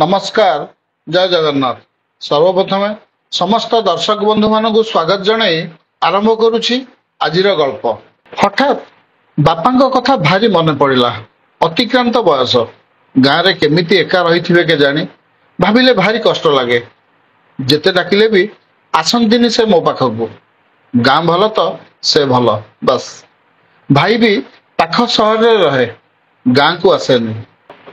नमस्कार जय जगन्नाथ। सर्वप्रथमे समस्त दर्शक बंधु मानक स्वागत जनाई आरंभ करुछि आजिर गल्प। हठात बापांक कथा भारी मन पड़िला। अतिक्रांत बयस, गाँव रे केमिति एका रही के जानी भाविले भारी कष्ट लगे। जेते डाकिले भी आसंतिनी से मो पाखकू। गाँ भल तो से भल बस। भाई भी पाख सहर रे रहे, गाँ को आसेनी।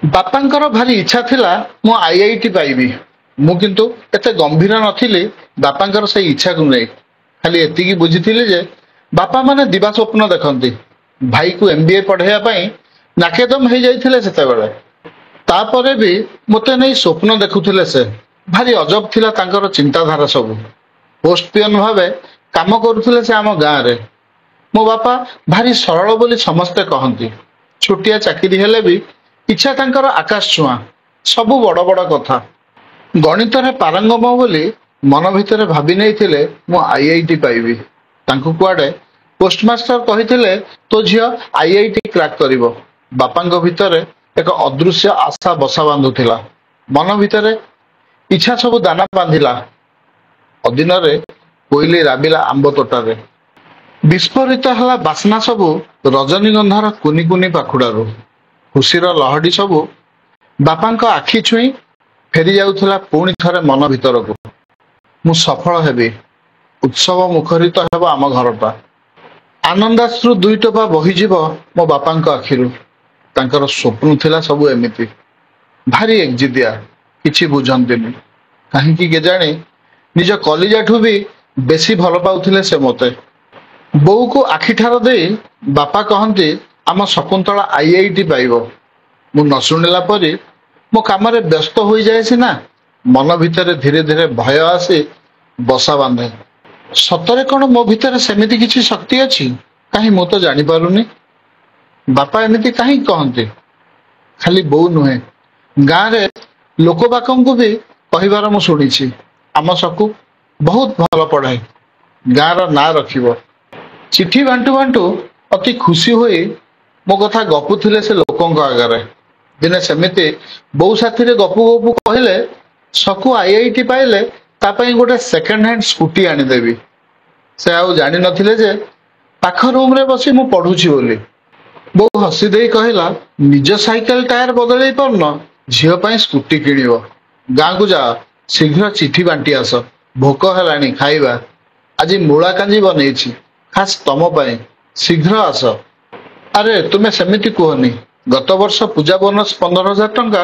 बापांकर भारी इच्छा थिला मु आईआईटी पाइबी। मु किंतु एते गंभीर नथिली बापांकर से इच्छा को नहीं। खाली एतिकी बुझीथिली जे बापा माने दिवा स्वप्न देखंती भाई को एमबीए पढ़ाइया पई नाकेदम हो जाइथिले सेतेबेले। तापरे भी मते नहीं स्वप्न देखुथिले से। भारी अजब थिला तांकर चिंताधारा सब। पोस्ट पियन भावे काम करुथिले से आम गाँ रे। मो बापा भारी सरल बोली समस्ते कहंती। छोटिया चाकरी हेले भी इच्छा तांकर आकाश छुआ। सबु बड़ बड़ कथा। गणित रे पारंगम बोली मन भितर भाबी नहीं मु आईआईटी पाइबी। तांकु कुआडे पोस्टमास्टर कहिथिले तो झियो आईआईटी क्रैक करिवो। बापांक भितर एक अदृश्य आशा बसा बांधुथिला। मन भितर इच्छा सबु दाना बांधिला। अदिन रे कोइली राबिला आंब तोटारे। विस्फोरित हला बासना सबु रजनीगंधार कुनी कुनी पाखुडारू। खुशीर लहड़ी सबु बापांक आखि छुई फेरी जाउथला पुणी थरे मन भितर को। मु सफल हेबी। उत्सव मुखरित हेब आम घरटा। आनंदाश्रु दुई टोपा बहिजिब मो बापांक आखिरु। तांकर स्वप्न थिला सबु एमिति। भारी एकजिदिया, किछि बुझंतिनी। काहेकि केजाणी निज कलिजाठु भी बेसी भल पाउथिले से मते। बोऊ को आखि ठार देई बापा कहंती आम शकुंतला आईआईटी पाइबो। मु न शुणिला परी मो काम रे व्यस्त हो जाए सिना मन भितर धीरे धीरे भय आसी बसा बांधे। सतरे कौन मो भितर सेमिति किछि शक्ति अछि काहे मु तो जानि पारुनी। बापा एमिति काहे कहंती। खाली बोऊ नुहे, गाँ रे लोक बाकंकु भी कहिबार मु शुणिछि आम सकु बहुत भल पढ़ाए, गाँ रो ना रखिबो। चिठी बांटू बांटू अति खुशी होई मो कथा गपुथिले से लोकंक आगरे। दिने सेमिति बोऊ साथी रे गपु गपु कहले सकु आईआईटी पाइले तापई गोटे सेकेंड हैंड स्कूटी आनी देबी। से आउ जानि नथिले जे पाख रूम रे बसी मु पढुछि बोली। बोऊ हसी देई कहला निज साइकेल टायर बदलै परन झियो पई स्कूटी किनिबो। गाँ को जा, शीघ्र चिठी बांटी आस। भोक हेलानी खाइबा। आज मूला कांजी बनेइछि खास तम पई, शीघ्र आस। अरे तुमे सेमिति कहनी। गत वर्ष पूजा बोनस 15,000 टंका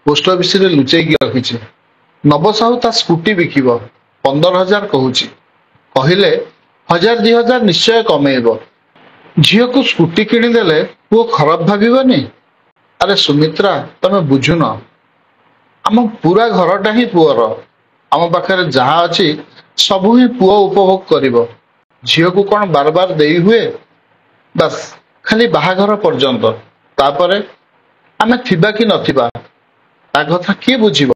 पोस्ट ऑफिस रे लुचेकी रखिछि। नब साहू ता स्कूटी बिकिब 15,000 कहूछि। कहिले 1,000-2,000 निश्चय कमेइब। झियो को स्कूटी किनी देले पुओ खराब भाबिबनी। अरे सुमित्रा तमे बुझुन, आम पूरा घरटा ही पुअर। आम पाखरे जहा अछि सबु ही पुओ उपभोग करिब। झियो को कौन बार बार देई हुए। बस खाली बाहाघर पर्यंत। तापरे आमे थिबा कि नथिबा ता कथा किए बुझिब।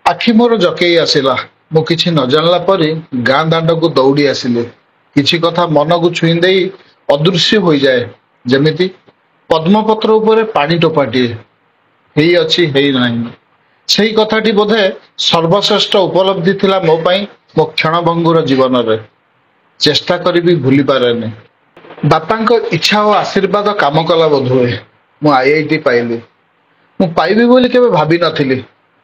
आखि मोर जकेई आसिला। मु किछि न जानला परी गाँ दांड को दौड़ी आसिले। किछि कथा मन को छुई देई अदृश्य हो जाए। जेमिति पद्मपत्र उपरे पानी टोपाटिए हेई अछि हेई नाही। सेही कथाटी बोधे सर्वश्रेष्ठ उपलब्धि थिला मो पई मो क्षणभंगुर जीवन रे। चेष्टा करी भी भूली पारेनी। बापांक इच्छा और आशीर्वाद काम कला बोधुए। मु आईआईटी पाइली। मु पाइबी बोली केबे भाबी नथिली।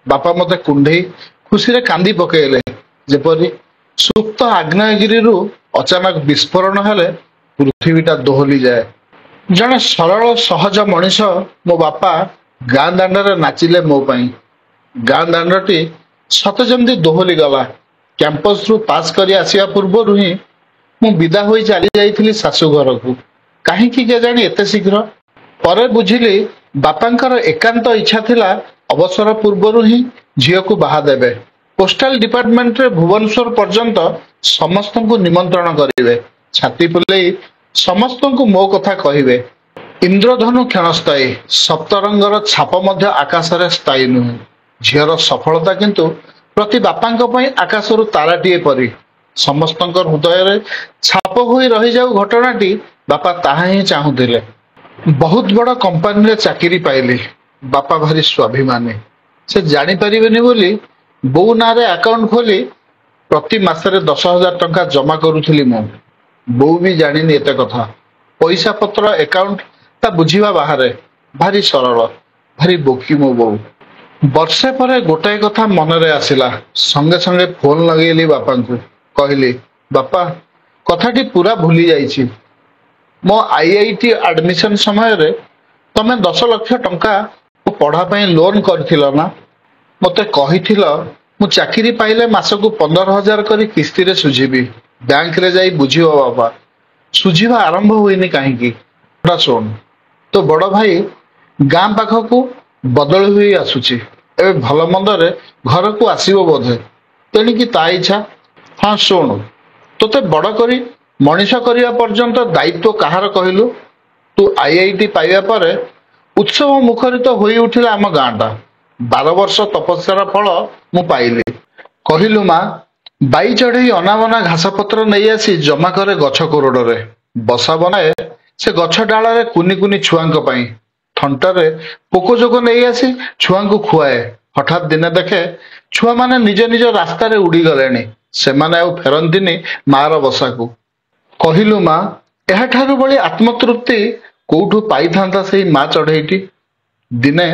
बापा मते कुंढेई खुशी रे कांदी पकेइले। जेपरी सुप्त आग्नेयगिरिरु अचानक विस्फोरण हेले पृथ्वीटा दोहली जाए। जने सरल सहज मनीष मो बापा गाँ दांडरे नाचिले मो पई। गाँ दांडटी सते जमदी दोहली गला। कैंपस रु पास करी आसिया पूर्वरु ही मु विदा होई चली जाइथिली सासु घर को। काहेकि के जानी एते शीघ्र। परे बुझिली बापांकर एकांत इच्छा थिला अवसर पूर्वरु ही झियो को बाहा देबे। पोस्टल डिपार्टमेंट रे भुवनेश्वर पर्यंत समस्त को निमंत्रण करिवे। छाती फुलेई समस्त को मो कथा कहिवे। इंद्रधनु क्षणस्थायी, सप्तरंगर छाप मध्य आकाश रे स्थायी नुहे। झियर सफलता किंतु प्रति बापांक पई आकाशरु ताराटीए परी। समस्तंकर हृदय रे छाप होई रही जाऊ घटनाटी बापा ताहा ही चाहुथिले। बहुत बड़ कंपनी रे चाकरी पाइली। बापा भारी स्वाभिमानी। से जानीपारे बोली बोऊ ना आकाउंट खोली प्रति मासरे 10,000 टंका जमा करुली मु बोऊ भी जानी एत कथा पैसा पत्र एकाउंट ता बुझीवा बाहर भारी सरल भारी बोकी मो बोऊ वर्षे पर गोटाए कथा मनरे आसिला संगे संगे फोन लगेली बापा को कहली बापा कथाटी पूरा भूली जाइछि मो आईआईटी एडमिशन समय रे तमे 10 लाख टंका पढ़ा पई लोन करथिल ना मते कहिथिल मु चाकरी पाइले मासकु 15,000 करी किस्ती रे सुझीबी बैंक रे जाई बुझियो बाबा सुझीवा आरंभ होइनी काहे की सुन तो बड़ भाई गां पाखकु बदल हुई आसुची एबे भल मंदरे घर को आसीबो बोधे तेणिकी ता इच्छा हाँ शुणु तोते बड़ करी मनीष करिया पर्यंत दायित्व कहार कहलु तू आईआईटी पाइबा परे उत्सव मुखरित तो होई उठिला आम गाँटा 12 वर्ष तपस्यार फल मु पाइली कहलु माँ बाई चढ़ई अनावना घासपत्र नहीं आसी जमा करे गछ कोरडरे बसा बनाए से गछ डाଳରେ कुनी कुनी छुआंक पाई थंटारे पोको जोग नहीं आसी छुआंकु खुआए हठात दिने देखे छुआ माने निज निज रास्ता रे उड़ी गलेनी से माने आउ फेरंतिनी मार बसाकू कहलु माँ एहा ठारू बड़ी आत्मतृप्ति कोठू पाई थांता सेही माँ चढ़ईटी दिने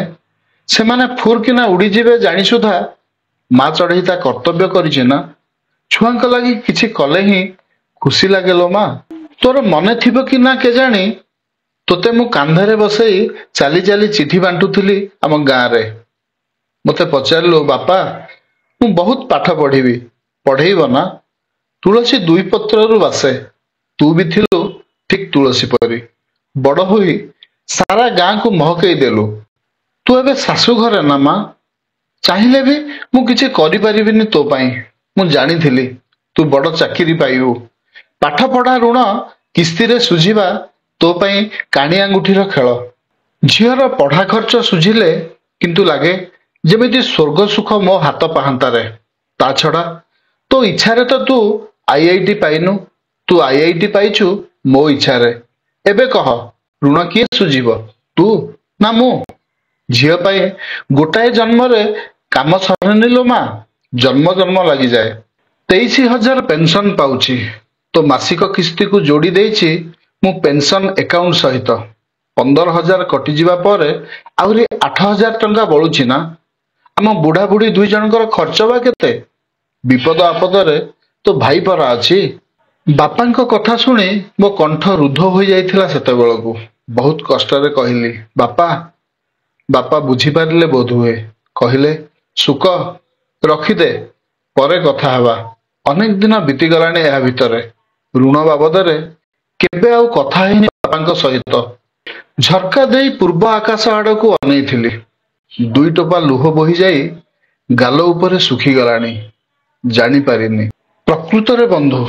से माने फुरकिना उड़ी जिवे जानी सुधा माँ चढ़ई ता कर्तव्य करिछि ना छुआंक लगी किछि कले ही खुशी लागे लो माँ तोर मने थिबो कि ना के जानी तोते मु कांधरे बसई चाली चाली चिठी बांटुथिली आम गाँ रे मते पचारलु बापा मु बहुत पाठ पढ़ीबी पढ़ेइब ना तुलसी 2 पत्ररु बासे तू भी थिलु ठीक तुलसी परी बड़ होई सारा गाँ को महकई देलु तू एबे सासु घरे ना माँ चाहिले भी मु किछि करि परिबिनी तो पाई मु जानी थिली तू बड़ चाकरी पाइबु पाठ पढ़ा ऋण किस्ती रे सुझीबा तो पाई काणी आंगुठीर खेल झीर पढ़ा खर्च सुझिले किंतु लागे जेमिति स्वर्ग सुख मो हाथ पाहांतारे ता छड़ा तो इच्छारे तो तू आईआईटी पाइनु तू आईआईटी पाइछु मो इच्छारे एबे कह ऋण किए सुझीब तू ना मु झील पाई गोटाए जन्म रे काम सरनी लो माँ जन्म जन्म लगी जाए 23,000 पेंशन पाउछि तो मासिक किस्ती को जोड़ी देछि मु पेंशन अकाउंट सहित 15,000 कटि जिबा परे आउरी 8,000 टंका बळुछि ना आम बुढ़ा बुढ़ी 2 जनकर खर्च बा केते विपद आपद रे तो भाई परा अछि बापांको कथा सुनी मो कंठ रुद्ध हो जाइथिला सेते बेलकू बहुत कष्ट रे कहली बापा बापा बुझी पारिले बोध हुए कहले सुक रखिदे परे कथा हवा अनेक दिन बीती गलानी या भितरे ऋण बाबद रे केबे आउ कथा हेनी बापांको सहित झरका देई पूर्व आकाश आड़कू अनैथिली 2 टोपा लुह बोही जाई गाल उपरे सुखी गलानी जानी पारिनी प्रकृत रे बंधु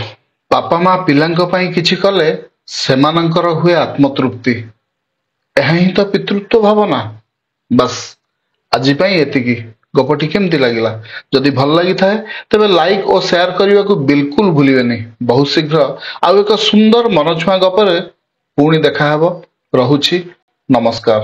बापा माँ पिलांको पाई किछि कले सेमानंकर हुए आत्मतृप्ति एहा ही तो पितृत्व भावना बस आज पाई एतिकी गपटी केमती लागिला जदि भल लगी थाए तबे लाइक और शेयर करने को बिल्कुल भूलिबेनी बहुत शीघ्र आउ एक सुंदर मनछुआ गपरे पुणी देखा हबो रहुछि नमस्कार।